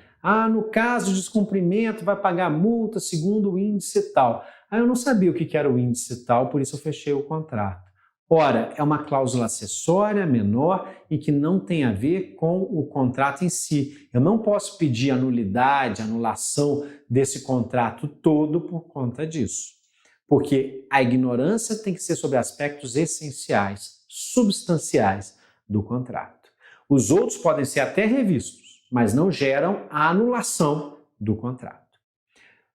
no caso de descumprimento vai pagar multa segundo o índice tal. Eu não sabia o que era o índice tal, por isso eu fechei o contrato. Ora, é uma cláusula acessória, menor e que não tem a ver com o contrato em si. Eu não posso pedir anulação desse contrato todo por conta disso. Porque a ignorância tem que ser sobre aspectos essenciais, substanciais do contrato. Os outros podem ser até revistos, mas não geram a anulação do contrato.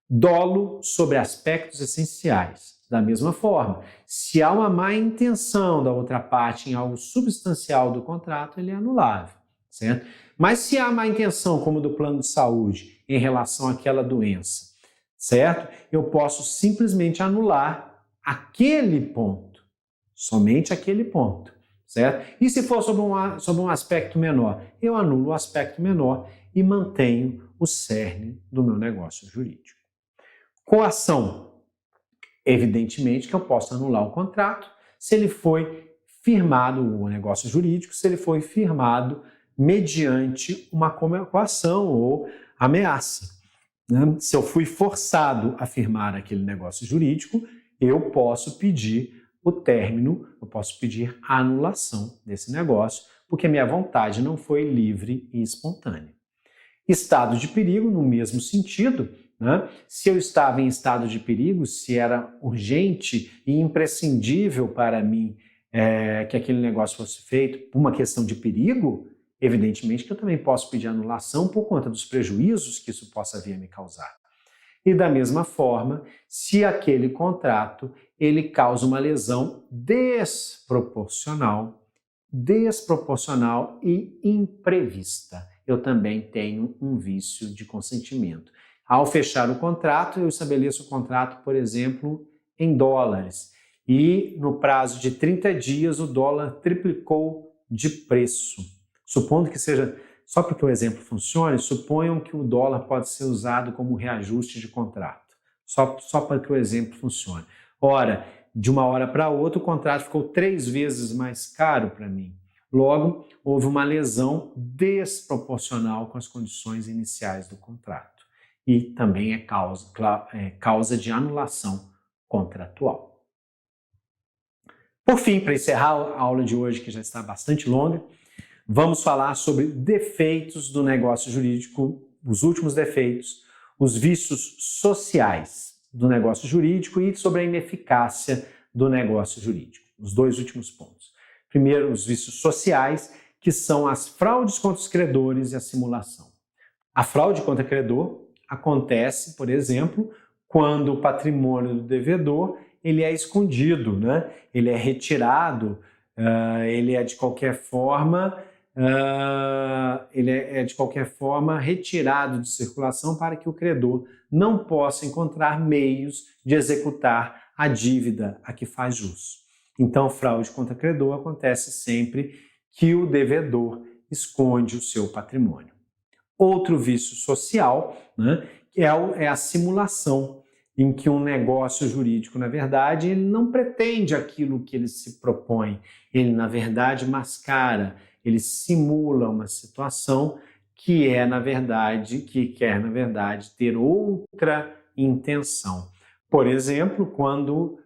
Dolo sobre aspectos essenciais. Da mesma forma, se há uma má intenção da outra parte em algo substancial do contrato, ele é anulável, certo? Mas se há má intenção, como do plano de saúde, em relação àquela doença, certo? Eu posso simplesmente anular aquele ponto, somente aquele ponto, certo? E se for sobre um aspecto menor, eu anulo o aspecto menor e mantenho o cerne do meu negócio jurídico. Coação. Evidentemente que eu posso anular o contrato se ele foi firmado, o negócio jurídico, se ele foi firmado mediante uma coação ou ameaça. Né? Se eu fui forçado a firmar aquele negócio jurídico, eu posso pedir o término, eu posso pedir a anulação desse negócio, porque minha vontade não foi livre e espontânea. Estado de perigo, no mesmo sentido, né? Se eu estava em estado de perigo, se era urgente e imprescindível para mim que aquele negócio fosse feito por uma questão de perigo, evidentemente que eu também posso pedir anulação por conta dos prejuízos que isso possa vir a me causar. E da mesma forma, se aquele contrato ele causa uma lesão desproporcional e imprevista, eu também tenho um vício de consentimento. Ao fechar o contrato, eu estabeleço o contrato, por exemplo, em dólares. E no prazo de 30 dias o dólar triplicou de preço. Supondo que seja, só para que o exemplo funcione, suponham que o dólar pode ser usado como reajuste de contrato. Só para que o exemplo funcione. Ora, de uma hora para outra o contrato ficou 3 vezes mais caro para mim. Logo, houve uma lesão desproporcional com as condições iniciais do contrato. E também é causa de anulação contratual. Por fim, para encerrar a aula de hoje, que já está bastante longa, vamos falar sobre defeitos do negócio jurídico, os últimos defeitos, os vícios sociais do negócio jurídico e sobre a ineficácia do negócio jurídico. Os 2 últimos pontos. Primeiro, os vícios sociais, que são as fraudes contra os credores e a simulação. A fraude contra credor acontece, por exemplo, quando o patrimônio do devedor ele é escondido, né? Ele é retirado, ele é de qualquer forma retirado de circulação para que o credor não possa encontrar meios de executar a dívida a que faz jus. Então, fraude contra credor acontece sempre que o devedor esconde o seu patrimônio. Outro vício social, né, é a simulação, em que um negócio jurídico, na verdade, ele não pretende aquilo que ele se propõe. Ele, na verdade, mascara, ele simula uma situação que quer, na verdade, ter outra intenção. Por exemplo, quando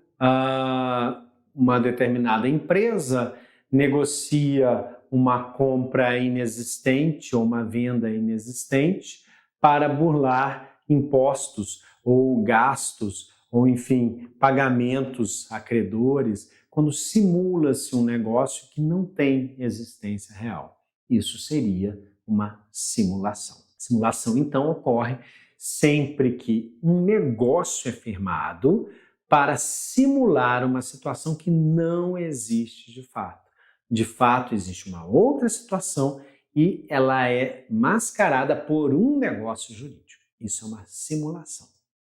uma determinada empresa negocia uma compra inexistente ou uma venda inexistente para burlar impostos ou gastos, ou enfim, pagamentos a credores, quando simula-se um negócio que não tem existência real. Isso seria uma simulação. Simulação, então, ocorre sempre que um negócio é firmado para simular uma situação que não existe de fato. De fato, existe uma outra situação e ela é mascarada por um negócio jurídico. Isso é uma simulação.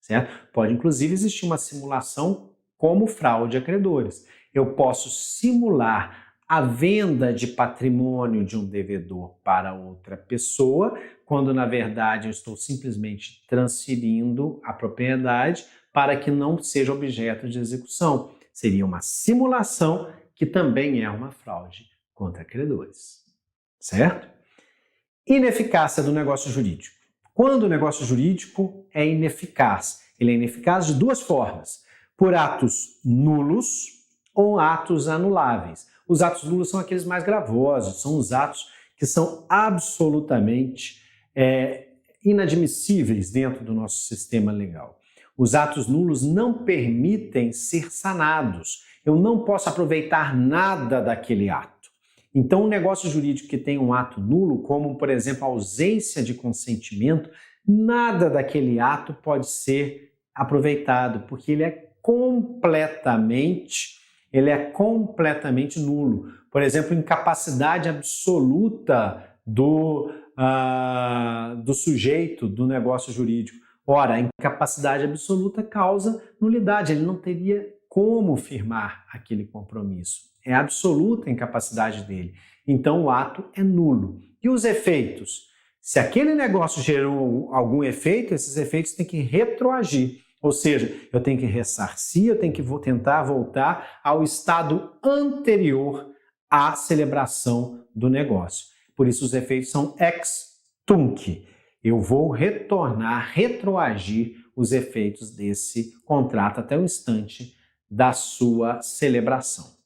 Certo? Pode, inclusive, existir uma simulação como fraude a credores. Eu posso simular a venda de patrimônio de um devedor para outra pessoa, quando, na verdade, eu estou simplesmente transferindo a propriedade para que não seja objeto de execução. Seria uma simulação que também é uma fraude contra credores. Certo? Ineficácia do negócio jurídico. Quando o negócio jurídico é ineficaz, ele é ineficaz de 2 formas, por atos nulos ou atos anuláveis. Os atos nulos são aqueles mais gravosos, são os atos que são absolutamente inadmissíveis dentro do nosso sistema legal. Os atos nulos não permitem ser sanados. Eu não posso aproveitar nada daquele ato. Então, um negócio jurídico que tem um ato nulo, como, por exemplo, a ausência de consentimento, nada daquele ato pode ser aproveitado, porque ele é completamente nulo. Por exemplo, incapacidade absoluta do sujeito do negócio jurídico. Ora, a incapacidade absoluta causa nulidade, ele não teria como firmar aquele compromisso. É absoluta a incapacidade dele. Então, o ato é nulo. E os efeitos? Se aquele negócio gerou algum efeito, esses efeitos têm que retroagir. Ou seja, eu tenho que ressarcir, eu tenho que tentar voltar ao estado anterior à celebração do negócio. Por isso, os efeitos são ex tunc. Eu vou retroagir os efeitos desse contrato até o instante da sua celebração.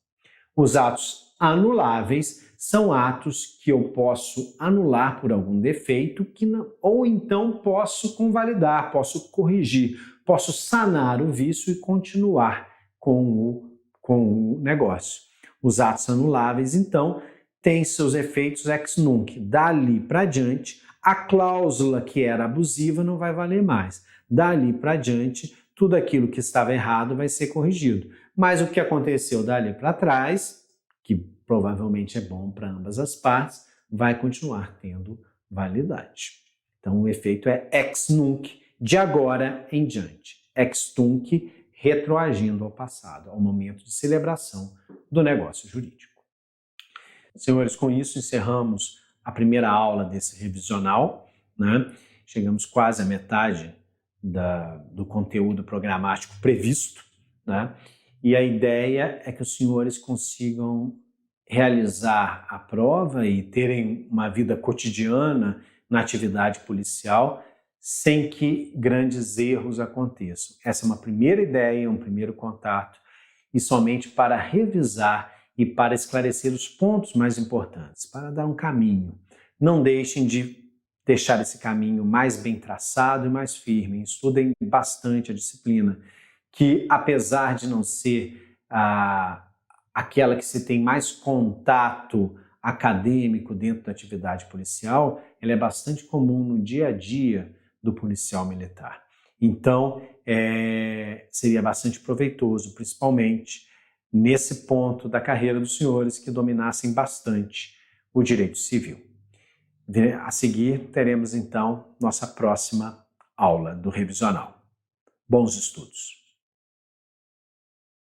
Os atos anuláveis são atos que eu posso anular por algum defeito ou então posso convalidar, posso corrigir, posso sanar o vício e continuar com o negócio. Os atos anuláveis, então, têm seus efeitos ex nunc. Dali para diante, a cláusula que era abusiva não vai valer mais. Dali para diante, tudo aquilo que estava errado vai ser corrigido. Mas o que aconteceu dali para trás, que provavelmente é bom para ambas as partes, vai continuar tendo validade. Então, o efeito é ex nunc, de agora em diante. Ex tunc, retroagindo ao passado, ao momento de celebração do negócio jurídico. Senhores, com isso encerramos a primeira aula desse revisional, né? Chegamos quase à metade do conteúdo programático previsto, né? E a ideia é que os senhores consigam realizar a prova e terem uma vida cotidiana na atividade policial sem que grandes erros aconteçam. Essa é uma primeira ideia, um primeiro contato, e somente para revisar e para esclarecer os pontos mais importantes, para dar um caminho. Não deixem de deixar esse caminho mais bem traçado e mais firme. Estudem bastante a disciplina, que apesar de não ser aquela que se tem mais contato acadêmico dentro da atividade policial, ela é bastante comum no dia a dia do policial militar. Então, seria bastante proveitoso, principalmente nesse ponto da carreira dos senhores, que dominassem bastante o direito civil. A seguir, teremos então nossa próxima aula do revisional. Bons estudos!